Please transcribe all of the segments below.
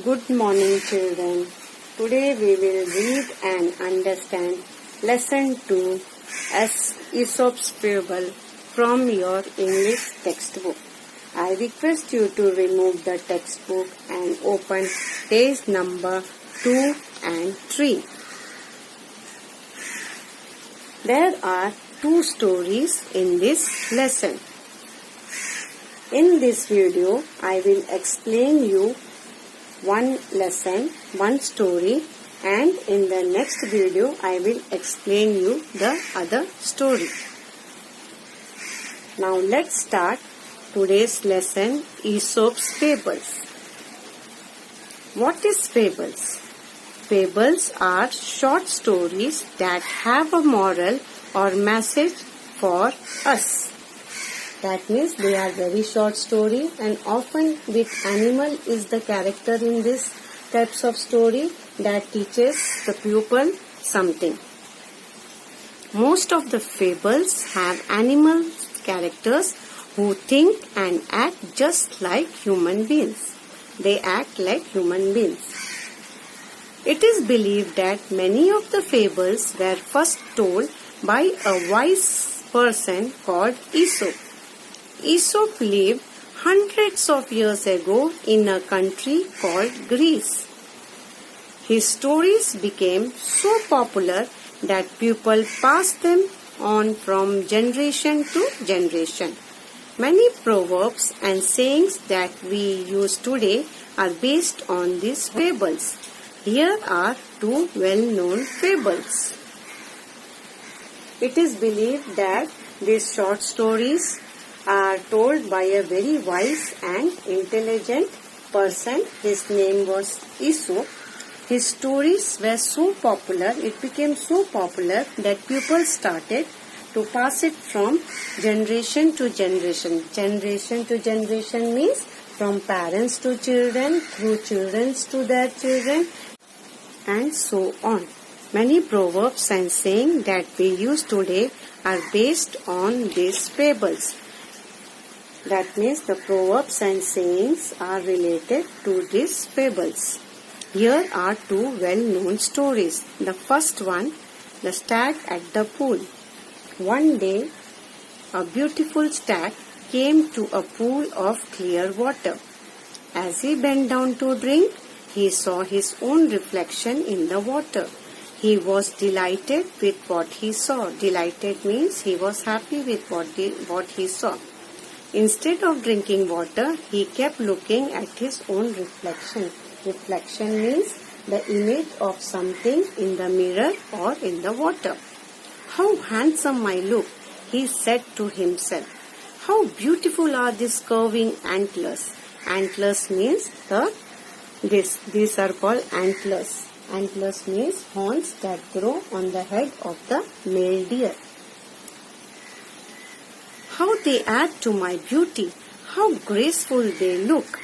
Good morning, children. Today we will read and understand lesson 2 as Aesop's Fable from your English textbook. I request you to remove the textbook and open page number 2 and 3. There are 2 stories in this lesson. In this video, I will explain you one lesson, one story, and in the next video I will explain you the other story. Now let's start today's lesson, Aesop's Fables. What is fables? Fables are short stories that have a moral or message for us. That means they are very short story, and often with animal is the character in this types of story that teaches the pupil something. Most of the fables have animal characters who think and act just like human beings. They act like human beings. It is believed that many of the fables were first told by a wise person called Aesop. Aesop lived hundreds of years ago in a country called Greece. His stories became so popular that people passed them on from generation to generation. Many proverbs and sayings that we use today are based on these fables. Here are 2 well-known fables. It is believed that these short stories are told by a very wise and intelligent person. His name was Aesop. His stories were so popular, it became so popular that people started to pass it from generation to generation. Generation to generation means from parents to children, through children to their children, and so on. Many proverbs and sayings that we use today are based on these fables. That means the proverbs and sayings are related to these fables. Here are 2 well-known stories. The first one, the stag at the pool. One day, a beautiful stag came to a pool of clear water. As he bent down to drink, he saw his own reflection in the water. He was delighted with what he saw. Delighted means he was happy with what he saw. Instead of drinking water, he kept looking at his own reflection. Reflection means the image of something in the mirror or in the water. How handsome I look, he said to himself. How beautiful are these curving antlers. Antlers means these are called antlers. Antlers means horns that grow on the head of the male deer. How they add to my beauty. How graceful they look.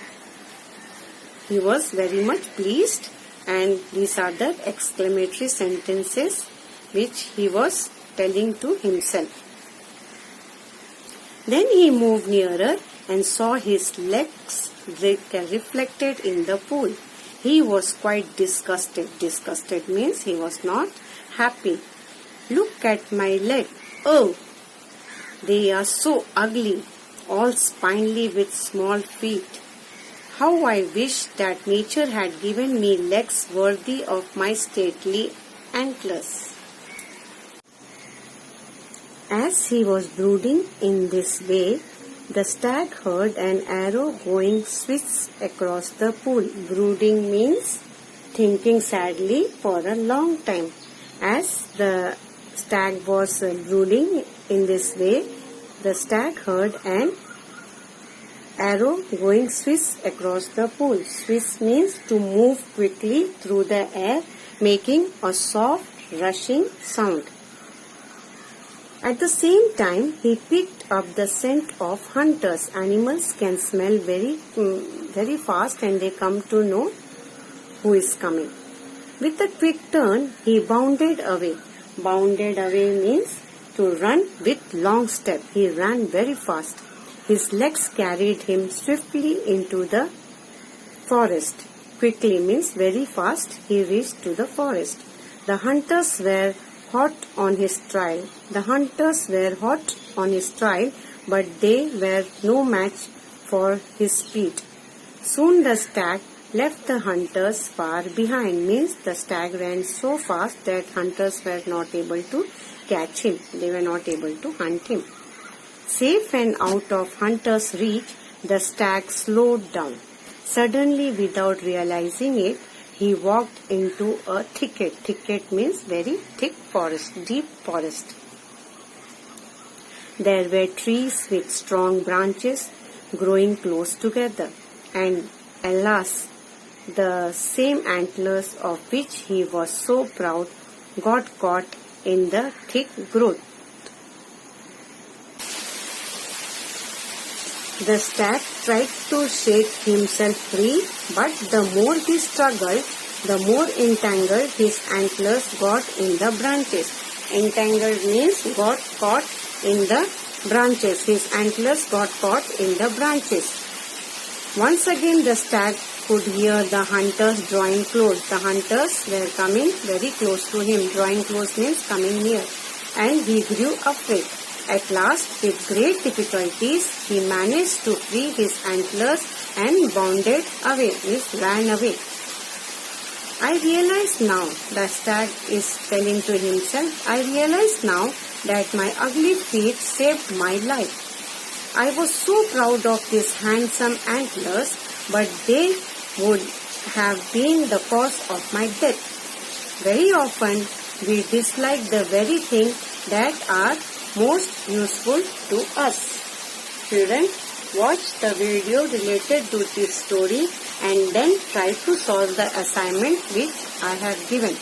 He was very much pleased, and these are the exclamatory sentences which he was telling to himself. Then he moved nearer and saw his legs reflected in the pool. He was quite disgusted. Disgusted means he was not happy. Look at my leg. Oh! They are so ugly, all spindly with small feet. How I wish that nature had given me legs worthy of my stately antlers. As he was brooding in this way, the stag heard an arrow going swift across the pool. Brooding means thinking sadly for a long time. As the stag was brooding in this way, the stag heard an arrow going swift across the pool. Swift means to move quickly through the air, making a soft rushing sound. At the same time, he picked up the scent of hunters. Animals can smell very fast, and they come to know who is coming. With a quick turn, he bounded away. Bounded away means to run with long step. He ran very fast. His legs carried him swiftly into the forest. Quickly means very fast he reached to the forest. The hunters were hot on his trail. The hunters were hot on his trail, but they were no match for his speed. Soon the stag left the hunters far behind, means the stag ran so fast that hunters were not able to catch him. They were not able to hunt him. Safe and out of hunters' reach, the stag slowed down. Suddenly, without realizing it, he walked into a thicket. Thicket means very thick forest, deep forest. There were trees with strong branches growing close together, and alas, the same antlers of which he was so proud got caught in the thick growth. The stag tried to shake himself free, but the more he struggled, the more entangled his antlers got in the branches. Entangled means got caught in the branches. His antlers got caught in the branches. Once again the stag could hear the hunters drawing close. The hunters were coming very close to him. Drawing close means coming near. And he grew afraid. At last, with great difficulties, he managed to free his antlers and bounded away, means ran away. I realize now, the stag is telling to himself, I realize now that my ugly feet saved my life. I was so proud of these handsome antlers, but they would have been the cause of my death. Very often, we dislike the very thing that are most useful to us. Children, watch the video related to this story and then try to solve the assignment which I have given.